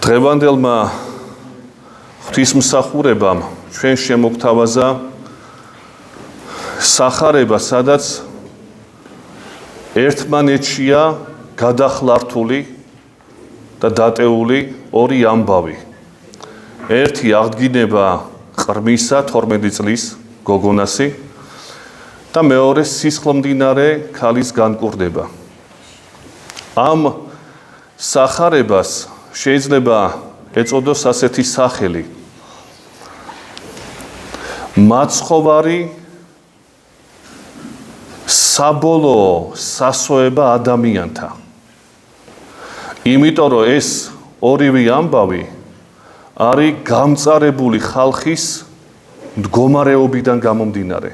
დღევანდელმა ღვთისმსახურებამ ჩვენ შემოგთავაზა სახარება, სადაც ერთმანეთშია გადახლართული და დატეული ორი ამბავი. ერთი აღდგინება ყრმისა 12 წლის გოგონასი და მეორე სისხლმდინარე ქალის განკურნება. ამ სახარებას შეიძლება ეწოდოს ასეთი სახელი: მაცხოვარი საბოლოო სასოება ადამიანთა. იმიტომ რომ ეს ორივე ამბავი არის გამწარებული ხალხის მდგომარეობიდან გამომდინარე.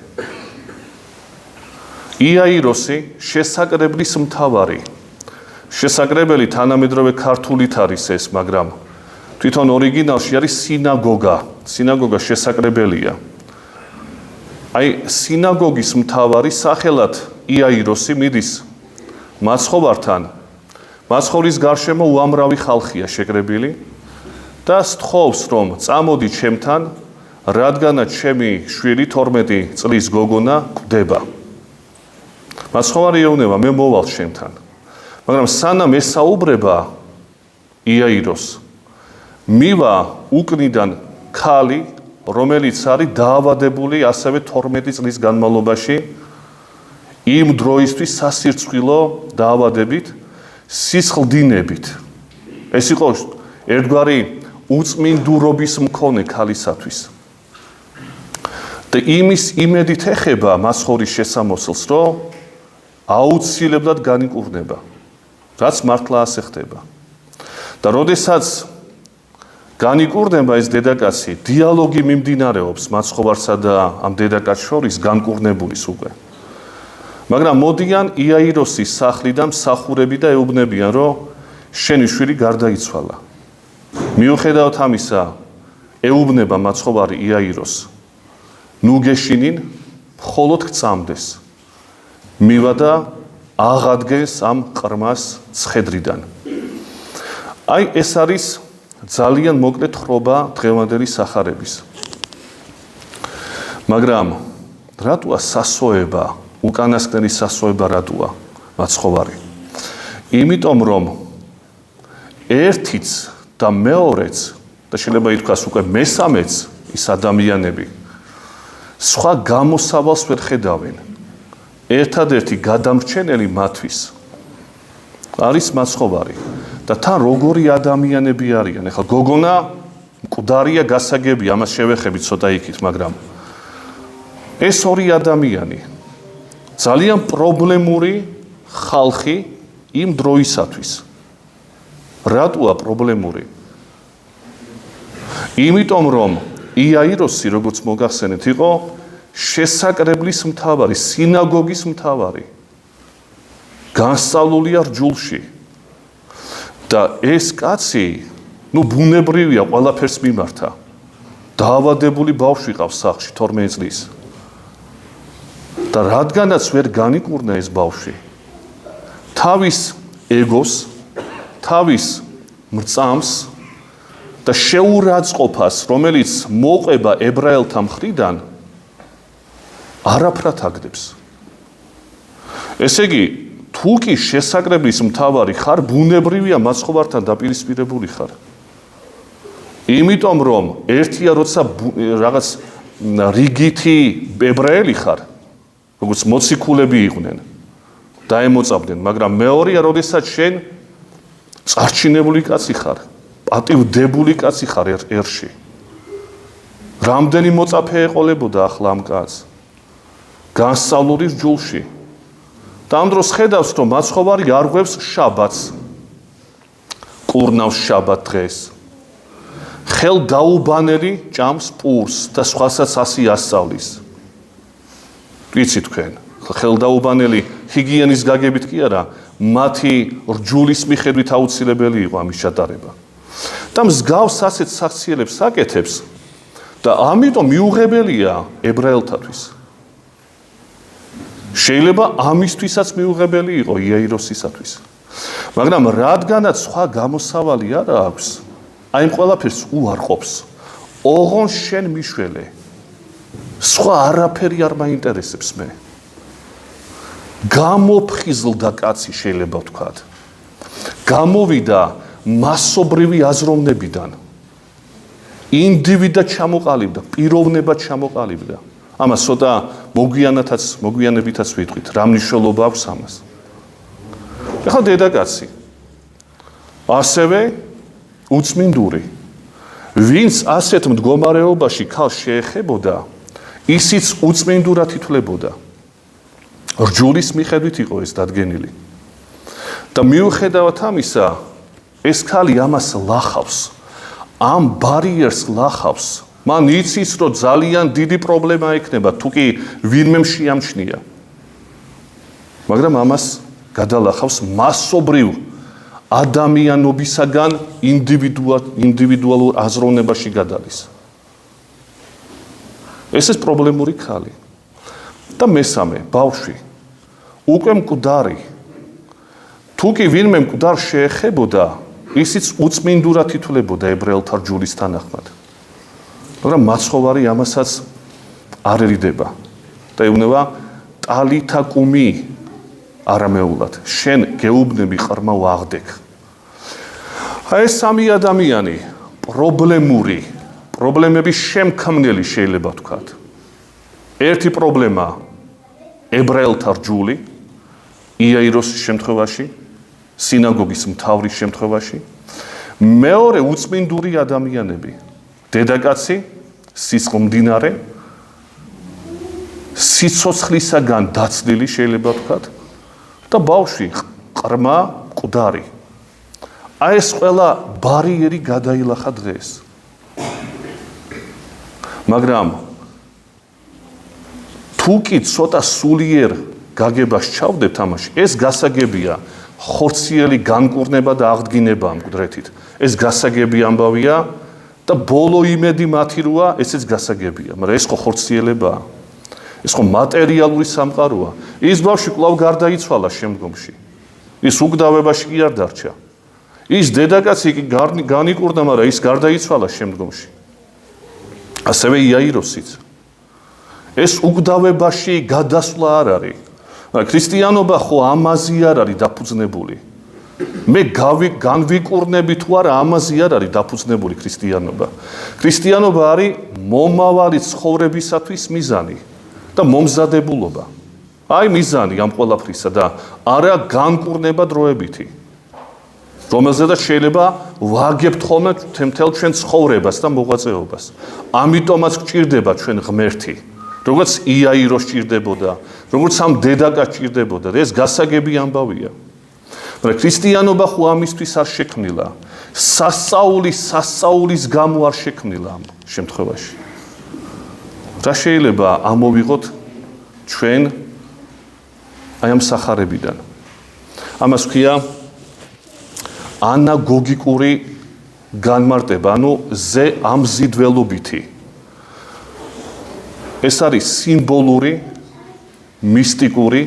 იაიროსი შესაკრებლის მთავარი. შესაკრებელი თანამედროვე ქართულით არის ეს, მაგრამ თვითონ ორიგინალში არის სინაგოგა. სინაგოგა შესაკრებელია. აი სინაგოგის მთავარი სახელად იაიროსი მიდის მაცხოვართან. მაცხოვრის გარშემო უამრავი ხალხია შეკრებილი და სთხოვს, რომ წამოდი ჩემთან, რადგანაც ჩემი შვილი 12 წლის გოგონა კვდება. მაცხოვარი ეუბნება, მე მოვალ შენთან. მაგრამ სანამ ესაუბრება იაიროს, მივა უკნიდან ქალი, რომელიც არის დაავადებული ასევე 12 წლის განმავლობაში იმ დროისთვის სასირწყვილო დაავადებით, სისხლდინებით. ეს იყო ერთგვარი უწმინდურობის მქონე ქალისათვის. და იმის იმედით ეხება მაცხოვრის შესამოსელს, რომ აუცილებლად განიკურნება, რაც მართლა ასე ხდება. და როდესაც განიკურნება ეს დედაკაცი, დიალოგი მიმდინარეობს მაცხოვარსა და ამ დედაკაცს შორის განკურნებულის უკვე. მაგრამ მოდიან იაიროსის სახლიდან მსახურები და ეუბნებიან, რომ შენი შვილი გარდაიცვალა. მიუხედავად ამისა, ეუბნება მაცხოვარი იაიროს, ნუ გეშინინ, მხოლოდ გწამდეს. მივა და აღადგეს ამ ყრმას ცხედრიდან. აი ეს არის ძალიან მოკლე თხრობა დღევანდელი სახარების. მაგრამ რატოა სასოება, უკანასკნელი სასოება რატოა მაცხოვარი? იმიტომ რომ ერთიც და მეორეც და შეიძლება ითქვას უკვე მესამეც ის ადამიანები სხვა გამოსავალს ვერ ხედავენ. ერთადერთი გადამრჩენელი მათთვის არის მაცხოვარი და თან როგორი ადამიანები არიან. ეხლა გოგონა მკვდარია, გასაგებია, ამას შევეხებით ცოტა იქით, მაგრამ ეს ორი ადამიანი ძალიან პრობლემური ხალხი იმ დროისათვის. რატოა პრობლემური? იმიტომ რომ იაიროსი, როგორც მოგახსენეთ, იყო შესაკრებლის მთავარი, სინაგოგის მთავარი. განსწავლულია რჯულში. და ეს კაცი, ბუნებრივია, ყველაფერს მიმართა. დაავადებული ბავშვი ყავს სახლში 12 წლის. და რადგანაც ვერ განიკურნა ეს ბავშვი, თავის ეგოს, თავის მრწამს და შეურაცხყოფას, რომელიც მოყვება ებრაელთა მხრიდან, არაფრად აგდებს. ესე იგი, თუ კი შესაკრებლის მთავარი ხარ, ბუნებრივია მაცხოვართან დაპირისპირებული ხარ. იმიტომ რომ ერთია როცა რაღაც რიგითი ებრაელი ხარ, როგორც მოციქულები იყვნენ, დაემოწამდნენ, მაგრამ მეორეა, როდესაც შენ წარჩინებული კაცი ხარ, პატივდებული კაცი ხარ ერში. რამდენი მოწაფე ეყოლებოდა ახლა ამ კაცს? განსწავლული რჯულში. და ამ დროს ხედავს, რომ მაცხოვარი არ ღვევს შაბათს, კურნავს შაბათ დღეს. ხელდაუბანელი ჭამს პურს და სხვასაც ასე ასწავლის. ვიცი თქვენ, ხელდაუბანელი ჰიგიენის გაგებით კი არა, მათი რჯულის მიხედვით აუცილებელი იყო ამის ჩატარება. და მსგავს ასეთ საქციელებს აკეთებს და ამიტომ მიუღებელია ებრაელთათვის. შეიძლება ამისთვისაც მიუღებელი იყო იაიროსისათვის. მაგრამ რადგანაც სხვა გამოსავალი არ აქვს, აი ყველაფერს უარყოფს. ოღონ შენ მიშველე. სხვა არაფერი არ მაინტერესებს მე. გამოფხიზლდა კაცი შეიძლება ვთქვათ. გამოვიდა მასობრივი აზროვნებიდან. ინდივიდად ჩამოყალიბდა, პიროვნება ჩამოყალიბდა. ამას ცოტა მოგვიანებითაც ვიტყვით, რა მნიშვნელობა აქვს ამას. ეხლა დედაკაცი ასევე უწმინდური, ვინც ასეთ მდგომარეობაში ქალს შეეხებოდა, ისიც უწმინდურად ითვლებოდა. რჯულის მიხედვით იყო ეს დადგენილი. და მიუხედავად ამისა, ეს ქალი ამას ლახავს, ამ ბარიერს ლახავს. მან იცის, რომ ძალიან დიდი პრობლემა ექნება, თუ კი ვინმე შეამჩნია. მაგრამ ამას გადალახავს მასობრივ ადამიანობისაგან ინდივიდუალურ აზროვნებაში გადადის. ეს პრობლემური ქალი. და მესამე, ბავშვი, უკვე მკვდარი. თუ კი ვინმე მკვდარ შეეხებოდა, ისიც უწმინდურად ითვლებოდა ებრაელთა რჯულის თანახმად. მაგრამ მაცხოვარი ამასაც არ ერიდება. და ეუბნება ტალითა კუმი არამეულად, შენ გეუბნები ყრმა ვაღდეკ. აი ეს სამი ადამიანი პრობლემების შემქმნელი შეიძლება ვთქვათ. ერთი პრობლემა ებრაელთა რჯული, იაიროსის შემთხვევაში, სინაგოგის მთავრის შემთხვევაში. მეორე უწმინდური ადამიანები, დედაკაცი, სისხლმდინარე, სიცოცხლისაგან დაცლილი შეიძლება ვთქვათ და ბავშვი ყრმა მკვდარი. აი ეს ყველა ბარიერი გადაილახა დღეს. მაგრამ თუ კი ცოტა სულიერ გაგებას ჩავდებთ ამაში, ეს გასაგებია ხორციელი განკურნება და აღდგინება ამ მკვდრეთით. ეს გასაგები ამბავია და ბოლო იმედი მათი როა, ესეც გასაგებია, მაგრამ ეს ხო ხორციელებაა. ეს ხო მატერიალური სამყაროა. ის ბავშვი კვლავ გარდაიცვალა შემდგომში. ის უკვდავებაში კი არ დარჩა. ის დედაკაცი კი განიკურნა, მაგრამ ის გარდაიცვალა შემდგომში. ასევე იაიროსიც. ეს უკვდავებაში გადასვლა არ არის. ქრისტიანობა ხო ამაზე არ არის დაფუძნებული. მე განვიკურნები თუ არა ამაზე არ არის დაფუძნებული ქრისტიანობა. ქრისტიანობა არის მომავალი ცხოვრებისათვის მიზანი და მომზადებულობა. აი მიზანი ამ ყველაფრისა და არა განკურნება დროებითი. რომელზედაც შეიძლება ვაგებთ ხოლმე მთელ ჩვენ ცხოვრებას და მოღვაწეობას. ამიტომაც გჭირდება ჩვენ ღმერთი. როგორც იაიროს ჭირდებოდა, როგორც ამ დედაკაცს ჭირდებოდა და ეს გასაგები ამბავია. მაგრამ ქრისტიანობა ხო ამისთვის არ შექმნილა. სასწაულის გამო არ შექმნილა ამ შემთხვევაში. რა შეიძლება ამოვიღოთ ჩვენ აი ამ სახარებიდან? ამას ქვია ანაგოგიკური განმარტება, ანუ ამზიდველობითი. ეს არის სიმბოლური, მისტიკური,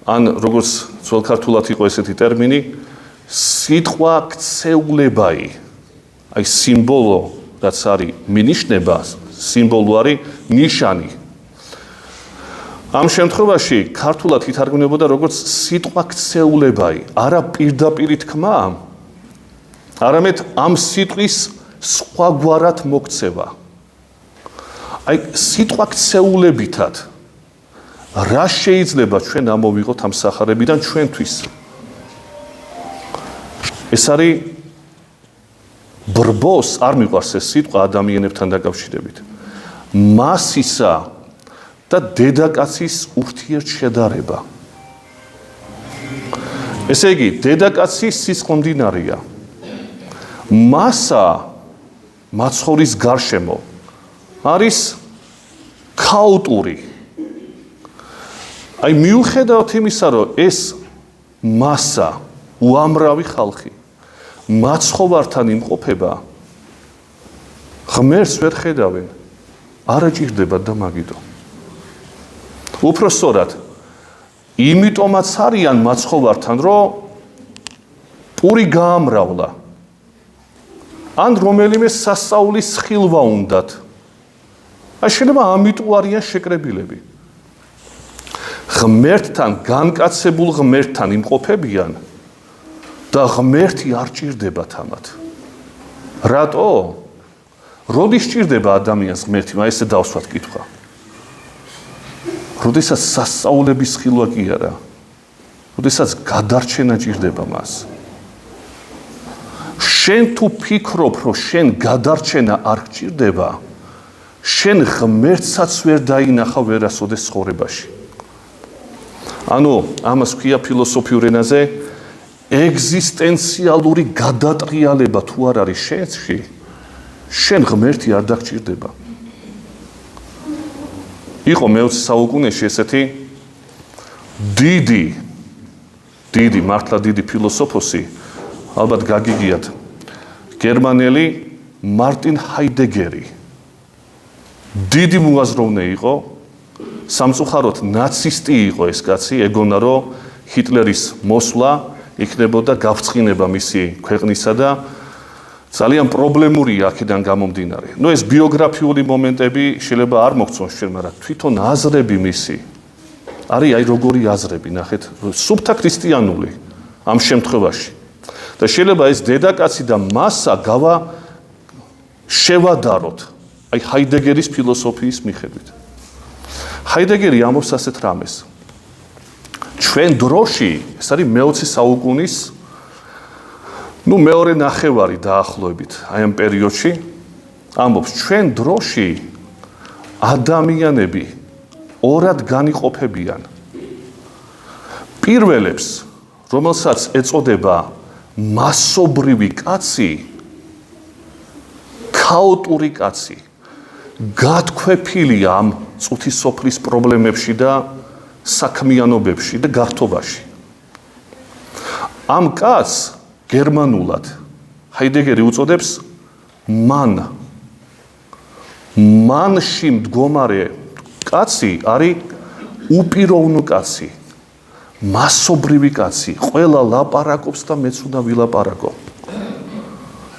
ან როგორც ძველ ქართულად იყო ესეთი ტერმინი, სიტყვა ქცეულებაი. აი სიმბოლო, რაც არის მინიშნება, სიმბოლო არის ნიშანი. ამ შემთხვევაში ქართულად ითარგმნებოდა როგორც სიტყვა ქცეულებაი, არა პირდაპირი თქმა, არამედ ამ სიტყვის სხვაგვარად მოქცევა. აი სიტყვა ქცეულებითად რა შეიძლება ჩვენ ამოვიღოთ ამ სახარებიდან ჩვენთვის? ეს არის ბრბოს არ მიყვარს ეს სიტყვა ადამიანებთან დაკავშირებით. მასისა და დედაკაცის ურთიერთშედარება. ესე იგი, დედაკაცი სისხლმდინარეა. მასა მაცხოვრის გარშემო არის ქაოტური. აი მიუხედავად იმისა, რომ ეს მასა უამრავი ხალხი მაცხოვართან იმყოფება, ღმერთს ვერ ხედავენ, არა ჭირდება და მაგიდო. უпроსტად, იმიტომაც არიან მაცხოვართან, რომ პური გაამრავლა. ან რომელიმე სასწაულის ხილვა უნდათ. აი შეიძლება ამიტომ არიან შეკრებილები. ღმერთთან, განკაცებულ ღმერთთან იმყოფებიან და ღმერთი არ ჭირდებათ ამათ. რატო? როდის ჭირდება ადამიანს ღმერთი? ესე დავსვათ კითხვა. როდესაც სასწაულების ხილვა კი არა. როდესაც გადარჩენა ჭირდება მას. შენ თუ ფიქრობ, რომ შენ გადარჩენა არ გჭირდება, შენ ღმერთსაც ვერ დაინახავ ვერასოდეს ცხოვრებაში. ანუ ამას ქვია ფილოსოფიურ ენაზე ეგზისტენციალური გადატრიალება თუ არ არის შენში, შენ ღმერთი არ დაგჭირდება. იყო მე-20 საუკუნეში ესეთი დიდი მართლა დიდი ფილოსოფოსი, ალბათ გაგიგიათ, გერმანელი მარტინ ჰაიდეგერი. დიდი მოაზროვნე იყო, სამწუხაროდ ნაცისტი იყო ეს კაცი, ეგონა რომ ჰიტლერის მოსვლა იქნებოდა გაბრწყინება მისი ქვეყნისა და ძალიან პრობლემურია აქედან გამომდინარე. ეს ბიოგრაფიული მომენტები შეიძლება არ მოგწონს შენ, მაგრამ თვითონ აზრები მისი არის აი როგორი აზრები, ნახეთ, სუფთა ქრისტიანული ამ შემთხვევაში. და შეიძლება ეს დედაკაცი და მასა შევადაროთ აი ჰაიდეგერის ფილოსოფიის მიხედვით. ჰაიდეგერი ამბობს ასეთ რამეს. ჩვენ დროში, ეს არის მე-20 საუკუნის მეორე ნახევარი დაახლოებით, აი ამ პერიოდში, ამბობს ჩვენ დროში ადამიანები ორად განიყოფებიან. პირველებს, რომელსაც ეწოდება მასობრივი კაცი, ქაოტური კაცი, გათქვეფილია ამ წუთის სოფლის პრობლემებში და საქმიანობებში და გართობაში. ამ კაცს გერმანულად ჰაიდეგერი უწოდებს მანში მდგომარე კაცი არის უპიროვნო კაცი, მასობრივი კაცი, ყველა ლაპარაკობს და მეც უნდა ვილაპარაკო.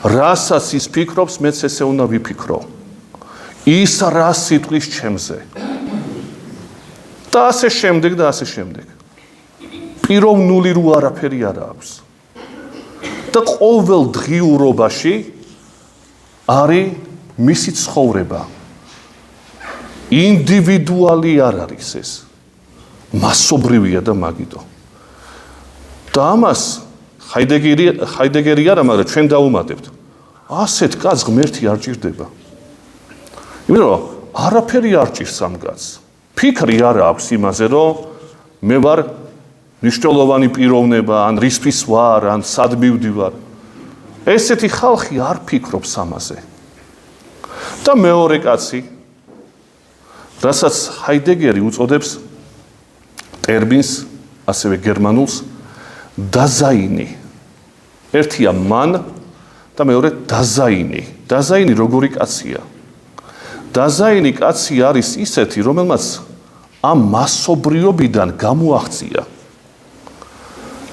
რასაც ის ფიქრობს, მეც ესე უნდა ვიფიქრო. ის რა სიტყვის ჩემზე. და ასე შემდეგ და ასე შემდეგ. პიროვნული რო არაფერი არ აქვს. და ყოველ დღიურობაში არის მისი ცხოვრება. ინდივიდუალი არ არის ეს. მასობრივია და მაგიტო. და ამას ჰაიდეგერი არა, მაგრამ ჩვენ დაუმატებთ. ასეთ კაცს ღმერთი არ ჭირდება. იმიტომ რომ არაფერი არ ჭირს ამ კაცს. ფიქრი არ აქვს იმაზე, რომ მე ვარ მნიშვნელოვანი პიროვნება, ან რისთვის ვარ, ან სად მივდივარ. ესეთი ხალხი არ ფიქრობს ამაზე. და მეორე კაცი, რასაც ჰაიდეგერი უწოდებს ტერმინს, ასევე გერმანულს, დაზაინი. ერთია მან და მეორე დაზაინი. დაზაინი როგორი კაცია? დაზაინი კაცი არის ისეთი, რომელმაც ამ მასობრიობიდან გამოაღწია.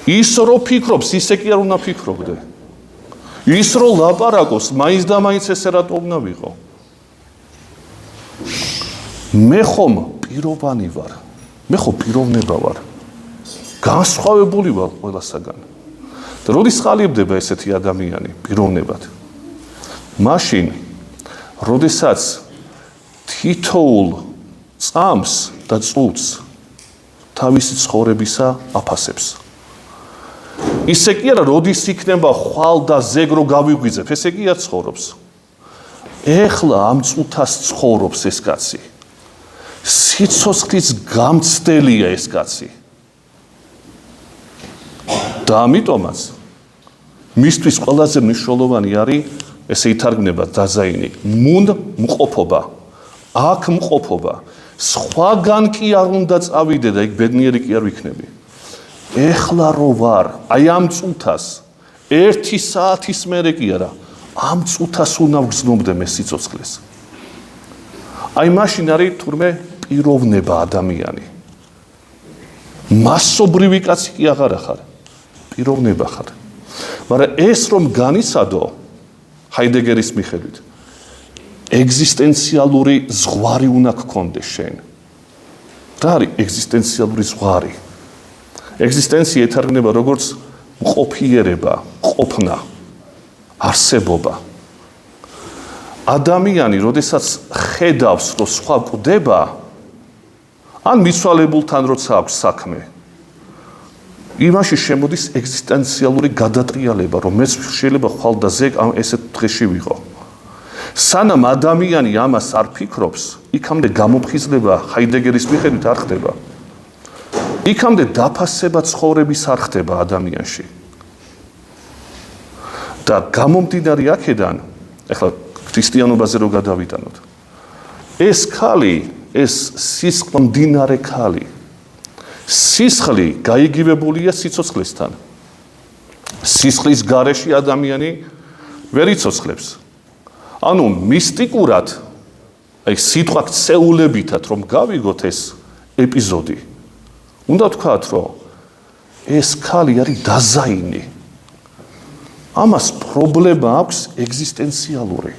ის რო ფიქრობს, ისე კი არ უნდა ფიქრობდე. ის რო ლაპარაკობს, მაინც და მაინც ესე რატო უნდა ვიყო? მე ხომ პიროვანი ვარ. მე ხო პიროვნება ვარ. განსხვავებული ვარ ყველასაგან. და როდის ხალიბდება ესეთი ადამიანი პიროვნებად? მაშინ, როდესაც თითოეულ წამს და წუთს თავისი ცხოვრებისა აფასებს. ისე კი არა, როდის იქნება ხვალ და ზეგრო გავიგვიძებ, ესე კი არ ცხოვრობს. ეხლა ამ წუთას ცხოვრობს ეს კაცი. სიცოცხლის გამცდელია ეს კაცი. და ამიტომაც მისთვის ყველაზე მნიშვნელოვანი არის, ესე ითარგმნება დაზაინი, მყოფობა. აქ მყოფობა. სხვაგან კი არ უნდა წავიდე და იქ ბედნიერი კი არ ვიქნები. ეხლა რო ვარ, აი ამ წუთას, 1 საათის მერე კი არა, ამ წუთას უნდა ვგრძნობდე მე სიცოცხლეს. აი მაშინ არის თურმე პიროვნება ადამიანი. მასობრივი კაცი კი აღარ ხარ, პიროვნება ხარ. მაგრამ ეს რომ განიცადო, ჰაიდეგერის მიხედვით ეგზისტენციალური ზღვარი უნდა გქონდეს შენ. რა არის ეგზისტენციალური ზღვარი? ეგზისტენცია ეთარგმნება როგორც მყოფიერება, ყოფნა, არსებობა. ადამიანი, როდესაც ხედავს, რომ სხვა კვდება, ან მიცვალებულთან როცა აქვს საქმე, იმაში შემოდის ეგზისტენციალური გადატრიალება, რომ მეც შეიძლება ხვალ და ზეგ ამ ესეთ დღეში ვიყო. სანამ ადამიანი ამას არ ფიქრობს, იქამდე გამოფხიზლება ჰაიდეგერის მიხედვით არ ხდება. იქამდე დაფასება ცხოვრების არ ხდება ადამიანში. და გამომდინარე აქედან, ეხლა ქრისტიანობაზე რო გადავიტანოთ, ეს ქალი, ეს სისხლმდინარე ქალი, სისხლი გაიგივებულია სიცოცხლესთან. სისხლის გარეშე ადამიანი ვერ იცოცხლებს. ანუ მისტიკურად, აი სიტყვა ქცეულებითად რომ გავიგოთ ეს ეპიზოდი, უნდა ვთქვათ, რომ ეს ქალი არის დაზაინი. ამას პრობლემა აქვს ეგზისტენციალური.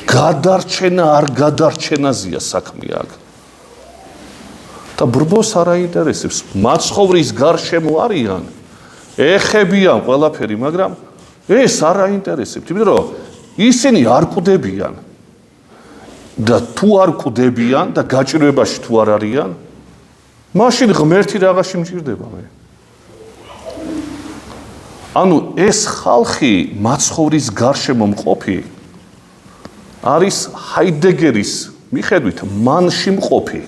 გადარჩენა არ გადარჩენაზეა საქმე აქ. და ბრბოს არ აინტერესებს, მაცხოვრის გარშემო არიან, ეხებიან ყველაფერი, მაგრამ ეს არ აინტერესებს, იმიტომ რომ ისინი არ კვდებიან. და თუ არ კვდებიან და გაჭირვებაში თუ არ არიან, მაშინ ღმერთი რაღაცი მჭირდება მე. ანუ ეს ხალხი მაცხოვრის გარშემო მყოფი არის ჰაიდეგერის მიხედვით მანში მყოფი.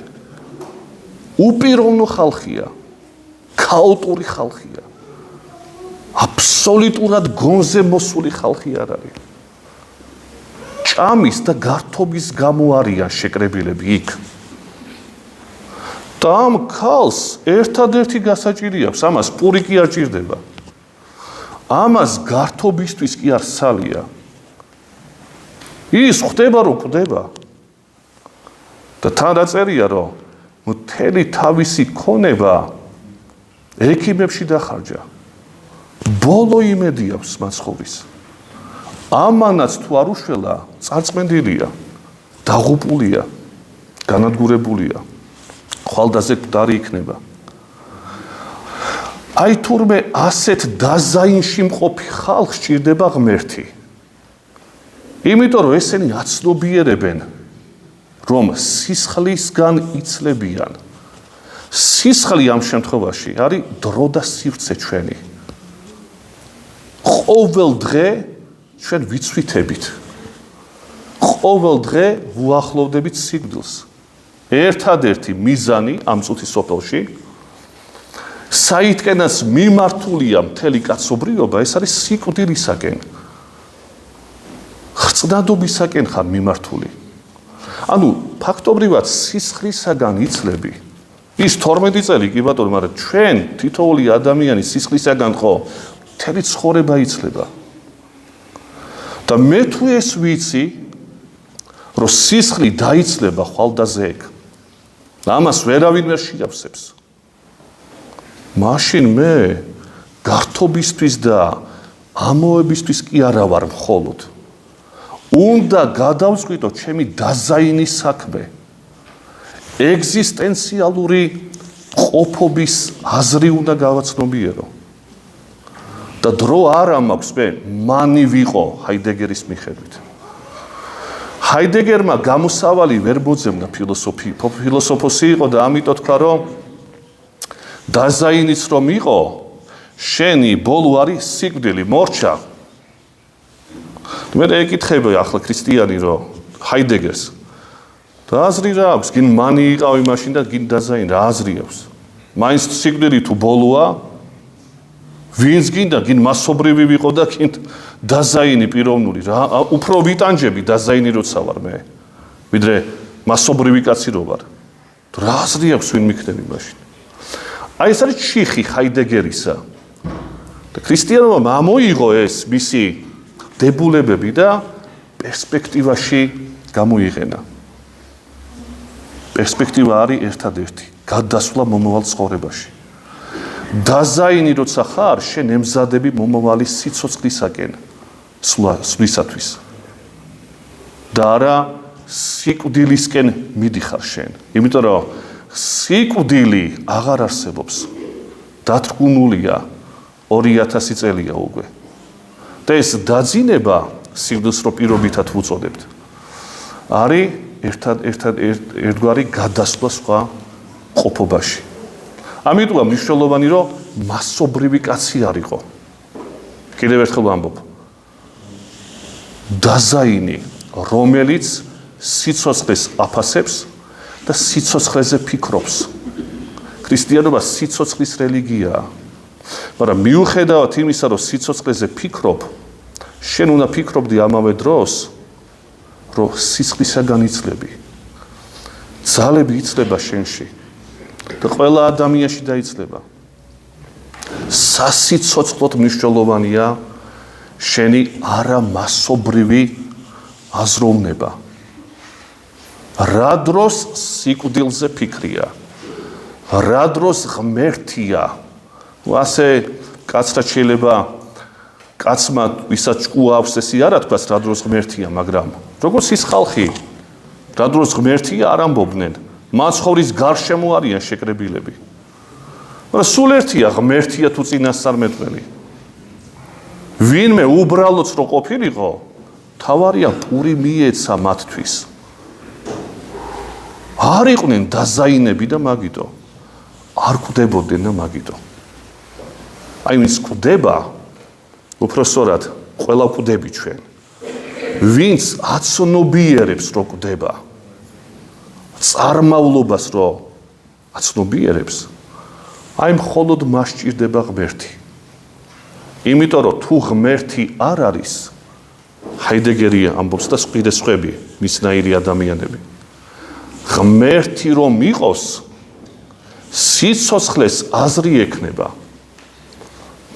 უპიროვნო ხალხია, ქაოტური ხალხია. აბსოლუტურად გონზე მოსული ხალხი არ არის. ჭამის და გართობის გამო არიან შეკრებილები იქ. და ამ ქალს ერთადერთი გასაჭირი აქვს, ამას პური კი არ ჭირდება. ამას გართობისთვის კი არ სალია. ის ხვდება რომ კვდება. და თან რა წერია რომ მთელი თავისი ქონება ექიმებში დახარჯა. ბოლო იმედი აქვს მაცხოვრის. ამანაც თუ არ უშველა, წარწმენდილია, დაღუპულია, განადგურებულია. ხვალდაზე მკვდარი იქნება. აი თურმე ასეთ დაზაინში მყოფი ხალხს სჭირდება ღმერთი. იმიტომ რომ ესენი აცნობიერებენ, რომ სისხლისგან იცლებიან. სისხლი ამ შემთხვევაში არის დრო და სივრცე ჩვენი. ყოველ დღე ჩვენ ვიცვითებით. ყოველ დღე ვუახლოვდებით სიკვდილს. ერთადერთი მიზანი ამ წუთის სოფელში, საითკენაც მიმართულია მთელი კაცობრიობა, ეს არის სიკვდილისაკენ. ხრწნადობისაკენ ხარ მიმართული. ანუ ფაქტობრივად სისხლისაგან იცლები. ის 12 წელი კი ბატონო, მაგრამ ჩვენ თითოეული ადამიანი სისხლისაგან ხო მთელი ცხოვრება იცლება. და მე თუ ეს ვიცი, რომ სისხლი დაიცლება ხვალდაზე ეგ. ამას ვერავინ ვერ შეავსებს. მაშინ მე გართობისთვის და ამოებისთვის კი არა ვარ მხოლოდ. უნდა გადავწყვიტო ჩემი დაზაინის საქმე. ეგზისტენციალური ყოფობის აზრი უნდა გავაცნობიერო. და დრო არ მაქვს მე მანი ვიყო ჰაიდეგერის მიხედვით. ჰაიდეგერმა გამოსავალი ვერ მოძებნა ფილოსოფოსი იყო და ამიტომ თქვა რომ დაზაინიც რომ იყო შენი ბოლო არის სიკვდილი მორჩა. მე ეკითხები ახლა ქრისტიანი რომ ჰაიდეგერს და აზრი რა აქვს, გინ მანი იყავი მაშინ და გინ დაზაინი რა აზრი აქვს. მაინც სიკვდილი თუ ბოლოა, ვინც გინდა გინ მასობრივი ვიყო და გინ დაზაინი პიროვნული რა, უფრო ვიტანჯები დაზაინი როცა ვარ მე, ვიდრე მასობრივი კაცი რო ვარ. რა აზრი აქვს ვინ მიქნები მაშინ. აი ეს არის ჩიხი ჰაიდეგერისა. და ქრისტიანობამ ამოიღო ეს მისი დებულებები და პერსპექტივაში გამოიყენა. პერსპექტივა არის ერთადერთი, გადასვლა მომავალ ცხოვრებაში. დაზაინი როცა ხარ, შენ ემზადები მომავალი სიცოცხლისაკენ. სვლისათვის და არა სიკვდილისკენ მიდიხარ შენ. იმიტომ რომ სიკვდილი აღარ არსებობს. დათრგუნულია 2000 წელია უკვე. და ეს დაძინება სიკვდილს რო პირობითად ვუწოდებთ. არის ერთგვარი გადასვლა სხვა ყოფობაში. ამიტომაც მნიშვნელოვანი რომ მასობრივი კაცი არისო. კიდევ ერთხელ ვამბობ. დაზაინი, რომელიც სიცოცხლეს აფასებს და სიცოცხლეზე ფიქრობს. ქრისტიანობა სიცოცხლის რელიგიაა. მაგრამ მიუხედავად იმისა, რომ სიცოცხლეზე ფიქრობ, შენ უნდა ფიქრობდი ამავე დროს, რომ სისხლისაგან იცლები. ძალები იცლება შენში და ყველა ადამიანში დაიცლება. სასიცოცხლოდ მნიშვნელოვანია შენი არამასობრივი აზროვნება. რა დროს სიკვდილზე ფიქრია, რა დროს ღმერთია. ასე კაცრად შეიძლება კაცმა ვისაც ჭკუა აქვს ესე არა თქვას რა დროს ღმერთია, მაგრამ როგორც ის ხალხი რა დროს ღმერთია არ ამბობდნენ. მაცხოვრის გარშემო არიან შეკრებილები. მაგრამ სულ ერთია ღმერთია თუ წინასწარმეტყველი. ვინმე უბრალოდ რო ყოფილიყო, თავარია პური მიეცა მათთვის. არ იყვნენ დაზაინები და მაგიტო. არ კვდებოდნენ და მაგიტო. აი ვინც კვდება, უпроსორად ყველა კვდები ჩვენ. ვინც აცნობიერებს რო კვდება, წარმავლობას რო აცნობიერებს, აი მხოლოდ მას ჭირდება ღმერთი. იმიტომ რომ თუ ღმერთი არ არის, ჰაიდეგერი ამბობს და სხვები მისნაირი ადამიანები. ღმერთი რომ იყოს, სიცოცხლეს აზრი ექნება,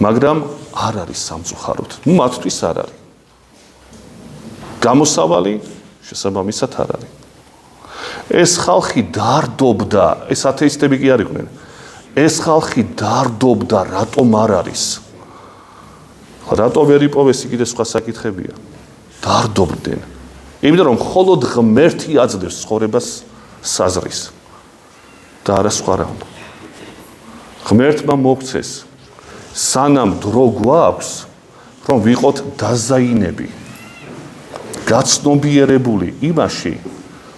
მაგრამ არ არის სამწუხაროდ. მათთვის არ არის. გამოსავალი შესაბამისად არ არის. ეს ხალხი დარდობდა, ეს ათეისტები კი არ იყვნენ. ეს ხალხი დარდობდა, რატომ არ არის? რატო ვერ იპოვეს კიდე სხვა საკითხებია? დარდობდნენ. იმიტომ რომ მხოლოდ ღმერთი აძლევს ცხოვრებას საზრის და არა სხვა რამ. ღმერთმა მოგცეს სანამ დრო გვაქვს, რომ ვიყოთ დაზაინები, გაცნობიერებული იმაში,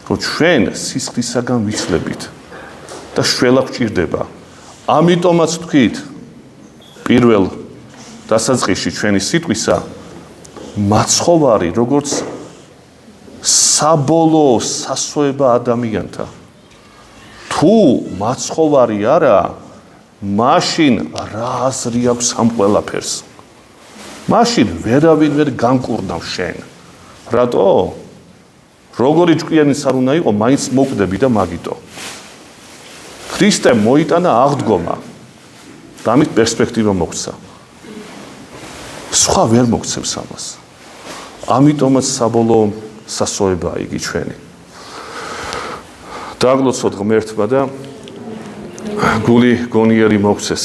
რომ ჩვენ სისხლისაგან ვიცლებით და შველა გვჭირდება. ამიტომაც თქვით პირველ დასაწყისში ჩვენი სიტყვისა, მაცხოვარი როგორც საბოლოო სასოება ადამიანთა. თუ მაცხოვარი არა, მაშინ რა აზრი აქვს ამ ყველაფერს? მაშინ ვერავინ ვერ განკურნავს შენ. რატო? როგორი ჭკვიანიც არ უნდა იყო, მაინც მოკვდები და მაგიტო. ქრისტემ მოიტანა აღდგომა და ამით პერსპექტივა მოგცა. სხვა ვერ მოგცემს ამას. ამიტომაც საბოლოო სასოებაა იგი ჩვენი. დაგლოცოთ ღმერთმა და გული გონიერი მოგცეს.